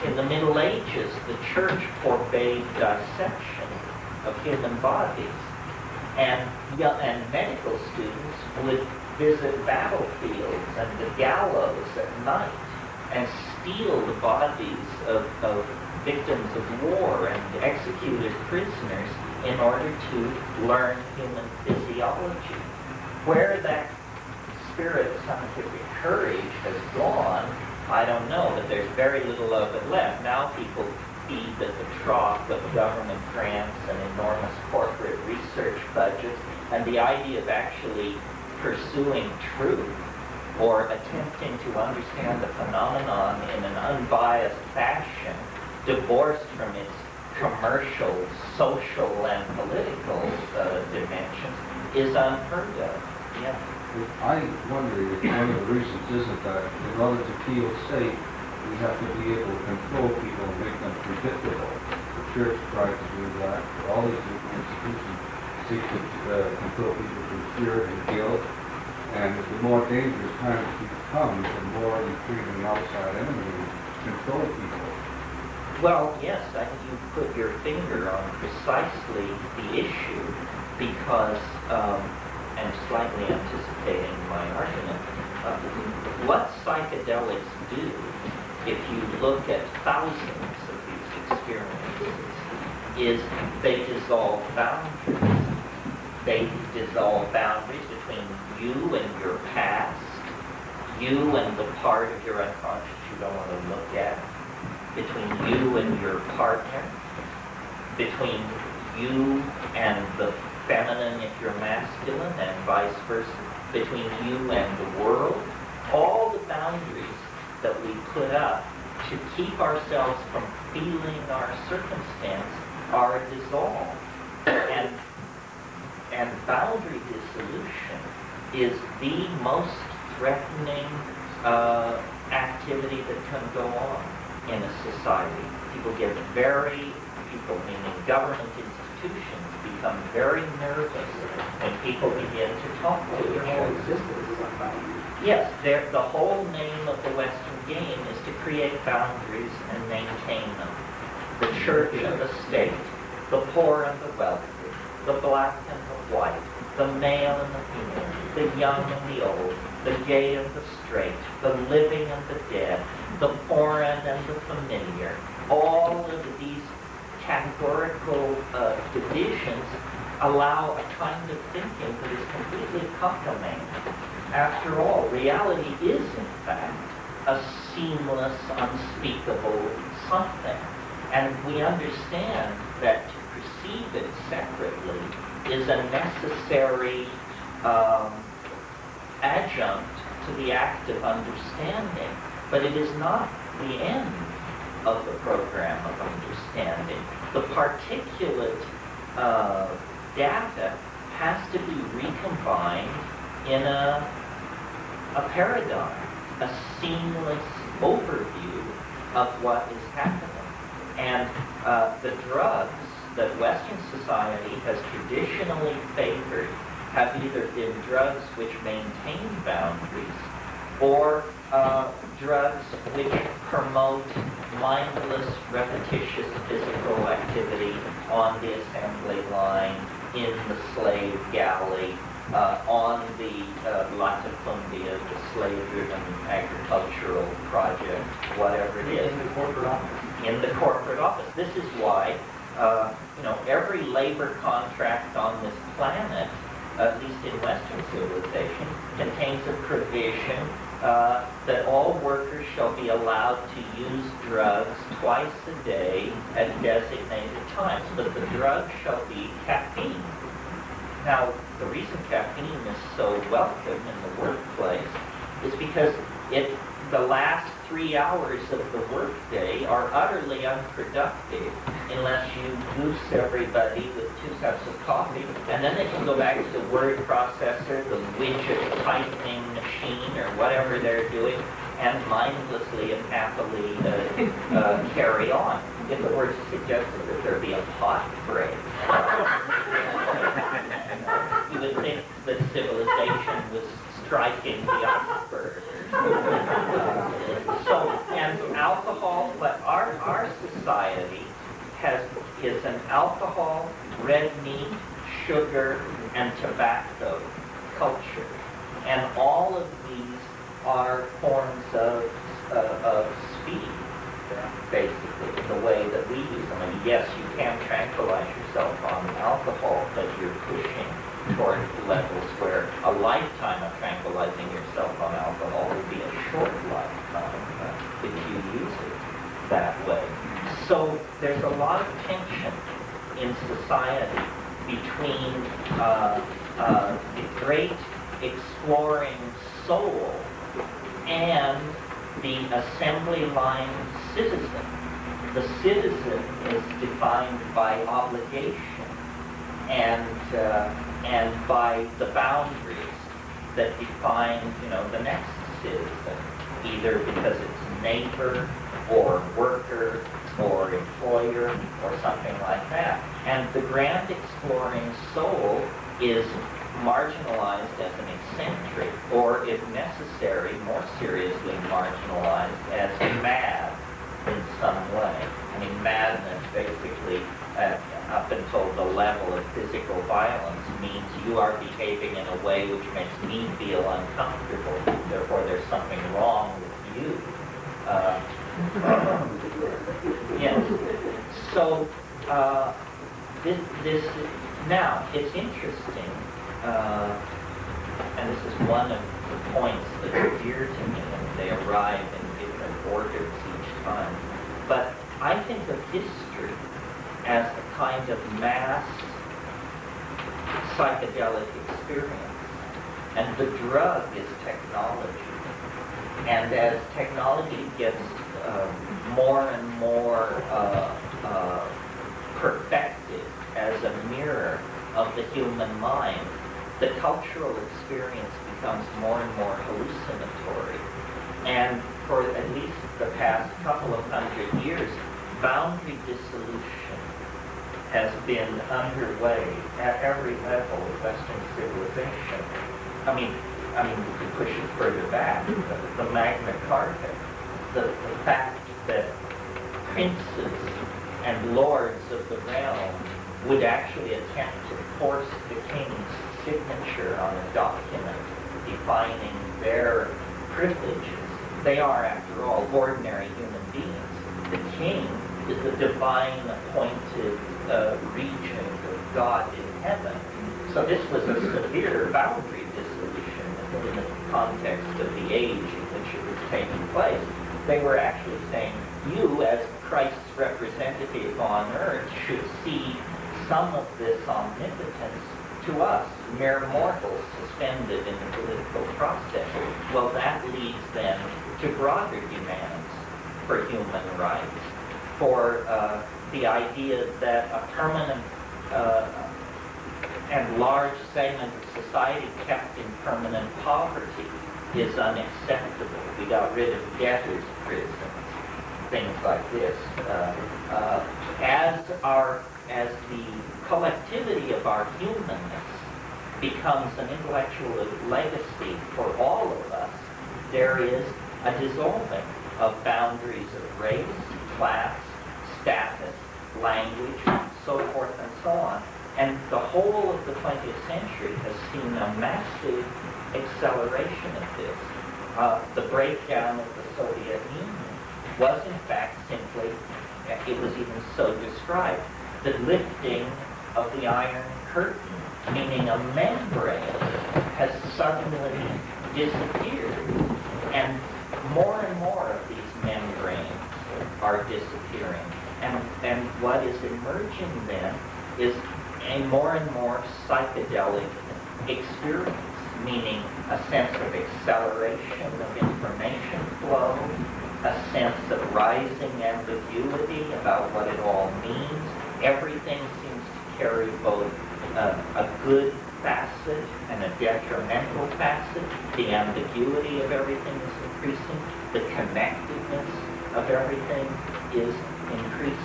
in the Middle Ages, the church forbade dissection of human bodies. And medical students would visit battlefields and the gallows at night and steal the bodies of victims of war and executed prisoners in order to learn human physiology. Where that spirit of scientific courage has gone, I don't know, but there's very little of it left. Now people feed at the trough of government grants and enormous corporate research budgets, and the idea of actually pursuing truth or attempting to understand the phenomenon in an unbiased fashion, divorced from its commercial, social, and political dimensions, is unheard of. Yeah. I wonder if one of the reasons isn't that in order to feel safe, we have to be able to control people and make them predictable. The church tried to do that. All these different institutions seek to control people through fear and guilt. And the more dangerous times become, the more you create an outside enemy to control people. Well, yes, I think you put your finger on precisely the issue, because, and slightly anticipating my argument, what psychedelics do, if you look at thousands of these experiences, is they dissolve boundaries. They dissolve boundaries between you and your past, you and the part of your unconscious you don't want to look at, between you and your partner, between you and the feminine if you're masculine, and vice versa, between you and the world. All the boundaries that we put up to keep ourselves from feeling our circumstance are dissolved. And boundary dissolution is the most threatening activity that can go on in a society. People meaning government institutions, become very nervous when people begin to talk to each other. Yes, the whole name of the Western game is to create boundaries and maintain them. The church and the state, the poor and the wealthy, the black and the white, the male and the female, the young and the old, the gay and the straight, the living and the dead, the foreign and the familiar. All of these categorical divisions allow a kind of thinking that is completely cockamamie. After all, reality is, in fact, a seamless, unspeakable something. And we understand that to perceive it separately is a necessary adjunct to the act of understanding. But it is not the end of the program of understanding. The particulate data has to be recombined in a paradigm, a seamless overview of what is happening. And the drugs that Western society has traditionally favored have either been drugs which maintain boundaries or drugs which promote mindless, repetitious physical activity on the assembly line, in the slave galley, on the latifundia, the slave-driven agricultural project, whatever it is. In the corporate office. In the corporate office. This is why, every labor contract on this planet, at least in Western civilization, contains a provision that all workers shall be allowed to use drugs twice a day at designated times, but the drug shall be caffeine. Now, the reason caffeine is so welcome in the workplace is because the last 3 hours of the workday are utterly unproductive unless you goose everybody with 2 cups of coffee, and then they can go back to the word processor, the widget typing machine, or whatever they're doing, and mindlessly and happily carry on. If it were suggested that there be a pot break, you would think that civilization was striking the iceberg. So, and an alcohol, red meat, sugar, and tobacco culture. And all of these are forms of speed, basically, in the way that we use them. I mean, yes, you can tranquilize yourself on alcohol, but you're pushing toward levels where a lifetime of tranquilizing yourself on alcohol would be a short lifetime if you use it that way. So there's a lot of tension in society between the great exploring soul and the assembly line citizen. The citizen is defined by obligation and by the boundaries that define, the next citizen, either because it's neighbor or worker or employer or something like that. And the grand exploring soul is marginalized as an eccentric, or if necessary, more seriously marginalized as mad in some way. I mean, madness basically, up until the level of physical violence, means you are behaving in a way which makes me feel uncomfortable. Therefore, there's something wrong with you. Yes. So, this now, it's interesting, and this is one of the points that are dear to me, and they arrive in different orders each time. But I think of history as a kind of mass psychedelic experience, and the drug is technology. And as technology gets more and more perfected as a mirror of the human mind, the cultural experience becomes more and more hallucinatory. And for at least the past couple of hundred years, boundary dissolution has been underway at every level of Western civilization. I mean, we could push it further back. The Magna Carta, the fact that princes and lords of the realm would actually attempt to force the king's signature on a document defining their privileges. They are, after all, ordinary human beings. The king is the divine appointed regent of God in heaven. So this was a severe boundary dissolution in the context of the age in which it was taking place. They were actually saying, you as Christ's representative on earth should cede some of this omnipotence to us, mere mortals suspended in the political process. Well, that leads then to broader demands for human rights, for the idea that a permanent and large segment of society kept in permanent poverty is unacceptable. We got rid of debtors' prisons, things like this. As the collectivity of our humanness becomes an intellectual legacy for all of us, there is a dissolving of boundaries of race, class, status, language, so forth and so on. And the whole of the 20th century has seen a massive acceleration of this. The breakdown of the Soviet Union was in fact simply, it was even so described, the lifting of the Iron Curtain, meaning a membrane has suddenly disappeared. And more of these membranes are disappearing. And what is emerging then is a more and more psychedelic experience, meaning a sense of acceleration of information flow, a sense of rising ambiguity about what it all means. Everything seems to carry both a good facet and a detrimental facet. The ambiguity of everything is increasing. The connectedness of everything is increasing.